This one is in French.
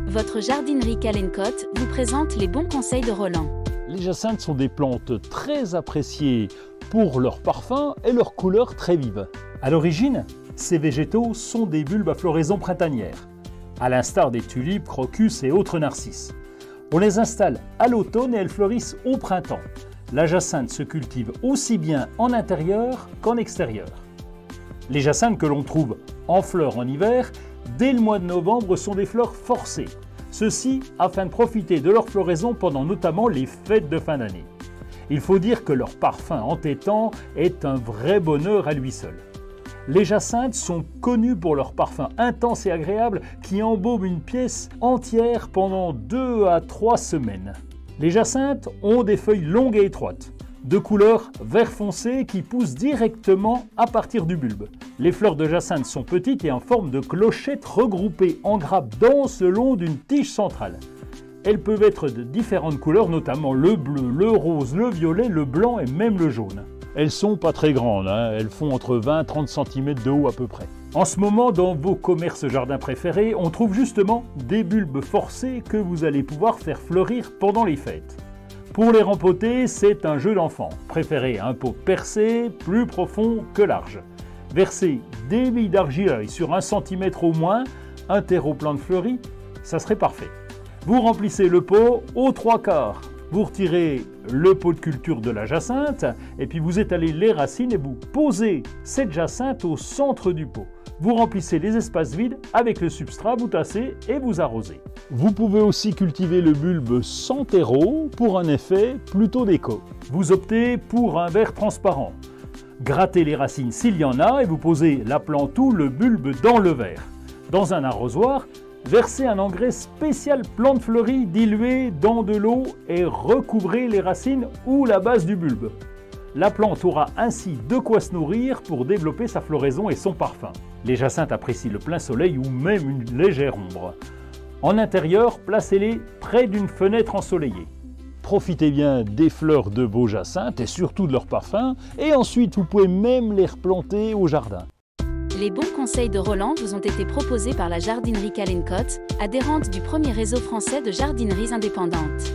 Votre jardinerie Calencotte vous présente les bons conseils de Roland. Les jacinthes sont des plantes très appréciées pour leur parfum et leur couleur très vive. À l'origine, ces végétaux sont des bulbes à floraison printanière, à l'instar des tulipes, crocus et autres narcisses. On les installe à l'automne et elles fleurissent au printemps. La jacinthe se cultive aussi bien en intérieur qu'en extérieur. Les jacinthes que l'on trouve en fleurs en hiver, dès le mois de novembre, sont des fleurs forcées. Ceci afin de profiter de leur floraison pendant notamment les fêtes de fin d'année. Il faut dire que leur parfum entêtant est un vrai bonheur à lui seul. Les jacinthes sont connues pour leur parfum intense et agréable qui embaume une pièce entière pendant 2 à 3 semaines. Les jacinthes ont des feuilles longues et étroites, de couleur vert foncé qui poussent directement à partir du bulbe. Les fleurs de jacinthe sont petites et en forme de clochette regroupées en grappes denses le long d'une tige centrale. Elles peuvent être de différentes couleurs, notamment le bleu, le rose, le violet, le blanc et même le jaune. Elles sont pas très grandes, elles font entre 20 et 30 cm de haut à peu près. En ce moment, dans vos commerces jardins préférés, on trouve justement des bulbes forcés que vous allez pouvoir faire fleurir pendant les fêtes. Pour les rempoter, c'est un jeu d'enfant. Préférez un pot percé, plus profond que large. Versez des billes d'argile sur 1 cm au moins, un terreau plein de fleuris, ça serait parfait. Vous remplissez le pot aux 3/4. Vous retirez le pot de culture de la jacinthe et puis vous étalez les racines et vous posez cette jacinthe au centre du pot. Vous remplissez les espaces vides avec le substrat, vous tassez et vous arrosez. Vous pouvez aussi cultiver le bulbe sans terreau pour un effet plutôt déco. Vous optez pour un verre transparent. Grattez les racines s'il y en a et vous posez la plante ou le bulbe dans le verre. Dans un arrosoir, versez un engrais spécial plante fleurie dilué dans de l'eau et recouvrez les racines ou la base du bulbe. La plante aura ainsi de quoi se nourrir pour développer sa floraison et son parfum. Les jacinthes apprécient le plein soleil ou même une légère ombre. En intérieur, placez-les près d'une fenêtre ensoleillée. Profitez bien des fleurs de vos jacinthes et surtout de leur parfum, et ensuite vous pouvez même les replanter au jardin. Les bons conseils de Roland vous ont été proposés par la jardinerie Calencotte, adhérente du premier réseau français de jardineries indépendantes.